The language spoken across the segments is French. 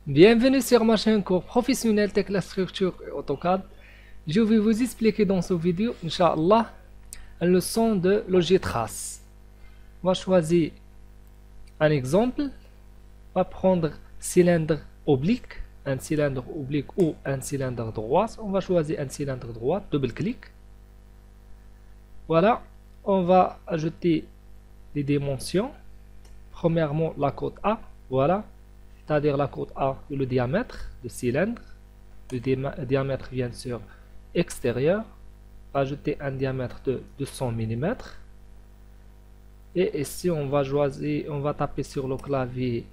Bienvenue sur ma chaîne cours professionnel Tech la structure et AutoCAD. Je vais vous expliquer dans cette vidéo, Inch'Allah, une leçon de logis trace. On va choisir un exemple. On va prendre cylindre oblique, un cylindre oblique ou un cylindre droit. On va choisir un cylindre droit, double-clic. Voilà, on va ajouter les dimensions. Premièrement, la côte A, voilà, c'est-à-dire la côte A, le diamètre du cylindre. Le diamètre bien sûr extérieur. Ajouter un diamètre de 200 mm. Et ici, on va choisir, on va taper sur le clavier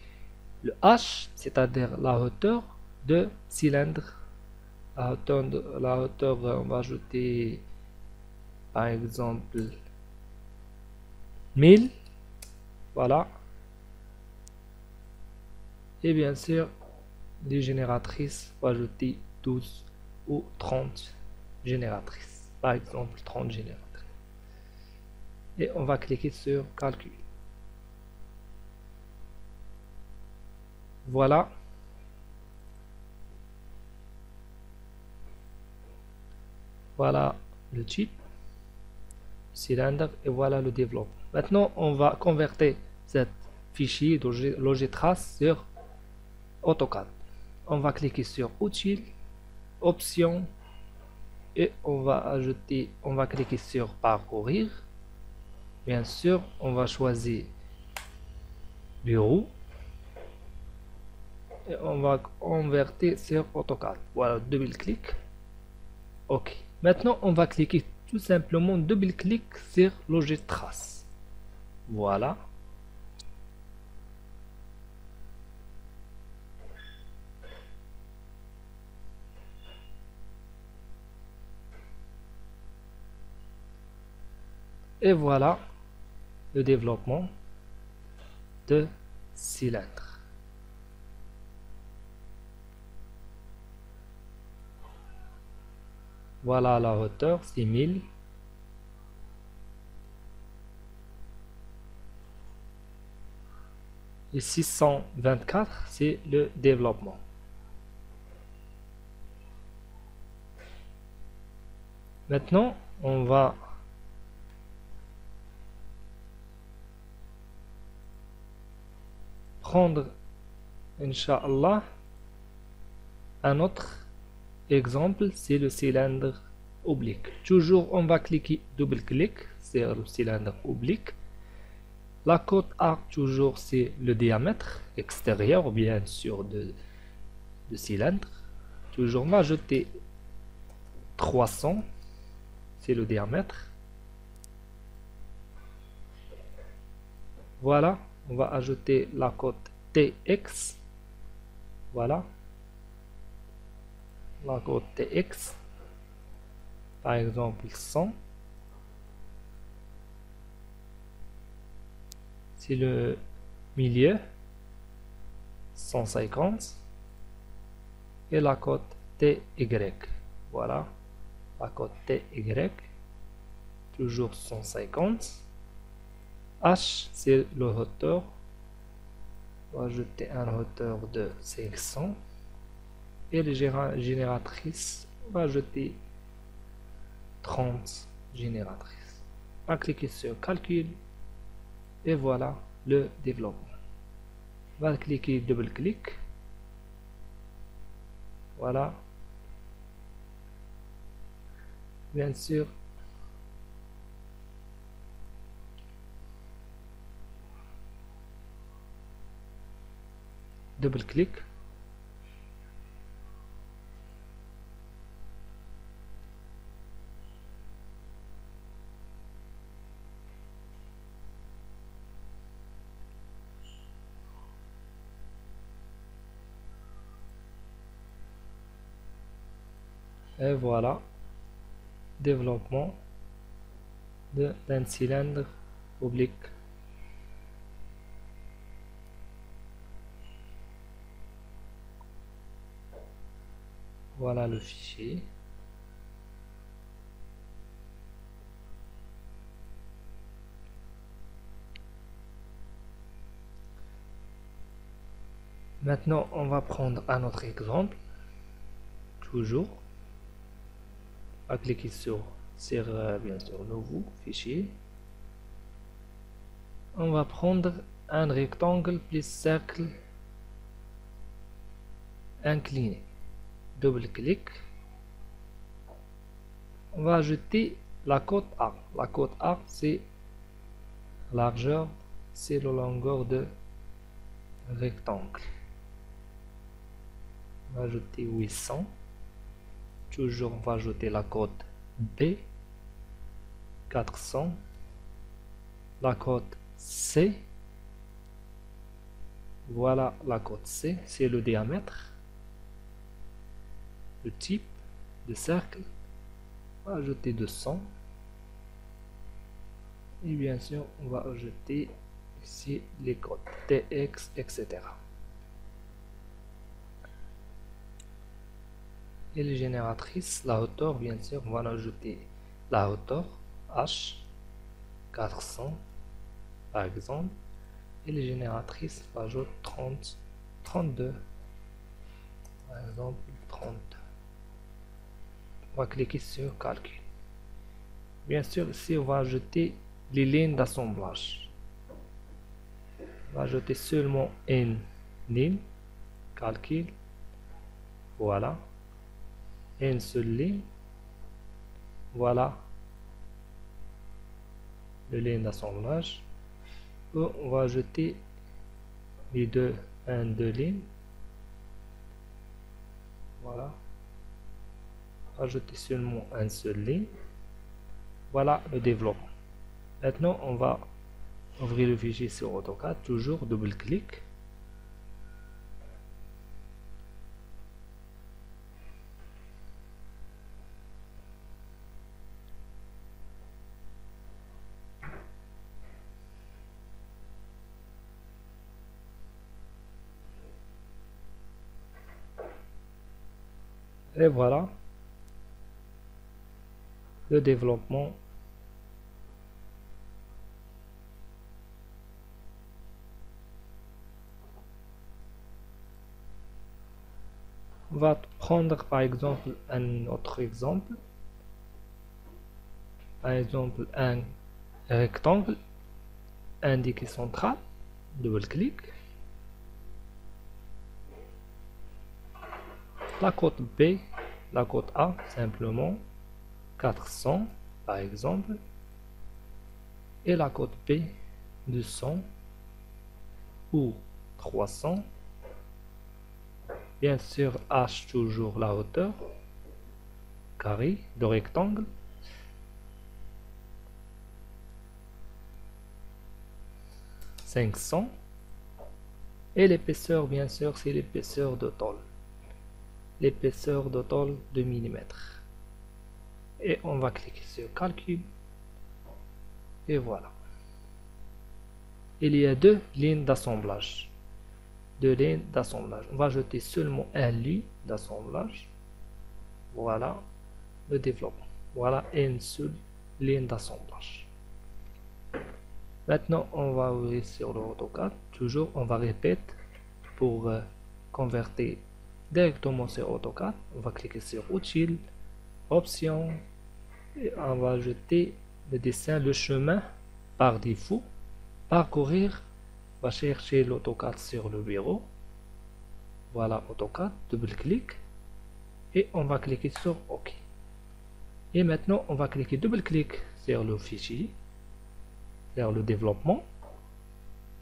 le H, c'est-à-dire la hauteur de cylindre. La hauteur, on va ajouter par exemple 1000. Voilà. Et bien sûr, les génératrices, on va ajouter 12 ou 30 génératrices. Par exemple, 30 génératrices. Et on va cliquer sur calcul. Voilà. Voilà le type, cylindre et voilà le développement. Maintenant, on va convertir cet fichier de Logitrace sur AutoCAD. On va cliquer sur Outils, Options et on va cliquer sur Parcourir. Bien sûr, on va choisir Bureau et on va convertir sur AutoCAD. Voilà, double-clic. OK. Maintenant, on va cliquer tout simplement double-clic sur Logitrace. Voilà. Et voilà le développement de cylindre. Voilà la hauteur, 6000. Et 624, c'est le développement. Maintenant, on va prendre, Inch'Allah, un autre exemple, c'est le cylindre oblique. Toujours, on va cliquer double-clic sur le cylindre oblique. La côte A, toujours, c'est le diamètre extérieur, bien sûr, de cylindre. Toujours, on va ajouter 300, c'est le diamètre. Voilà, on va ajouter la côte TX. Voilà. La côte TX. Par exemple, 100. C'est le milieu. 150. Et la côte TY. Voilà. La côte TY. Toujours 150. H, c'est le hauteur. On va ajouter un hauteur de 500. Et les génératrices, on va ajouter 30 génératrices. On va cliquer sur calcul. Et voilà le développement. On va cliquer double-clic. Voilà. Bien sûr. Double-clic. Et voilà. Développement d'un cylindre oblique. Voilà le fichier. Maintenant, on va prendre un autre exemple. Toujours. On va cliquer sur bien sûr, nouveau fichier. On va prendre un rectangle plus cercle incliné. Double-clic. On va ajouter la cote A. La cote A, c'est largeur, c'est la longueur de rectangle. On va ajouter 800. Toujours, on va ajouter la cote B, 400. La cote C. Voilà la cote C, c'est le diamètre. Le type de cercle. On va ajouter 200. Et bien sûr, on va ajouter ici les codes TX, etc. Et les génératrices, la hauteur, bien sûr, on va ajouter la hauteur H, 400 par exemple. Et les génératrices, on ajoute 30, 32, par exemple 30. On va cliquer sur calcul. Bien sûr, ici on va ajouter les lignes d'assemblage. On va ajouter seulement une ligne, calcul, voilà, une seule ligne, voilà, le ligne d'assemblage. On va ajouter les deux lignes, voilà, ajouter seulement une seule ligne, voilà le développement. Maintenant, on va ouvrir le fichier sur AutoCAD, toujours double-clic. Et voilà le développement. On va prendre par exemple un autre exemple. Par exemple un rectangle indiqué central. Double-clic. La cote B, la cote A, simplement 400 par exemple. Et la cote B, 200 ou 300. Bien sûr, H toujours la hauteur, carré de rectangle. « 500. Et l'épaisseur, bien sûr, c'est l'épaisseur de tôle. L'épaisseur de tôle de millimètres. Et on va cliquer sur calcul. Et voilà. Il y a deux lignes d'assemblage. Deux lignes d'assemblage. On va ajouter seulement un lit d'assemblage. Voilà le développement. Voilà une seule ligne d'assemblage. Maintenant, on va ouvrir sur le AutoCAD. Toujours, on va répéter pour convertir directement sur AutoCAD. On va cliquer sur Utile, Options, et on va ajouter le dessin, le chemin par défaut. Parcourir, on va chercher l'AutoCAD sur le bureau. Voilà AutoCAD, double-clic. Et on va cliquer sur OK. Et maintenant, on va cliquer double-clic sur le fichier, vers le développement.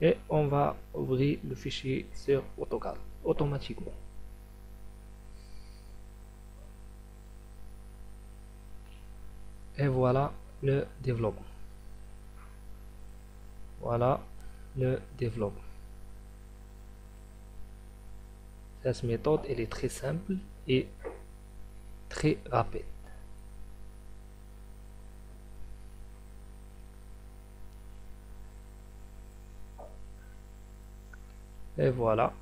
Et on va ouvrir le fichier sur AutoCAD automatiquement. Et voilà le développement. Voilà le développement. Cette méthode, elle est très simple et très rapide. Et voilà.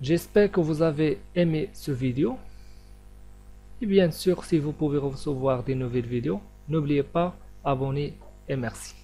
J'espère que vous avez aimé ce vidéo. Et bien sûr, si vous pouvez recevoir des nouvelles vidéos, n'oubliez pas, abonnez et merci.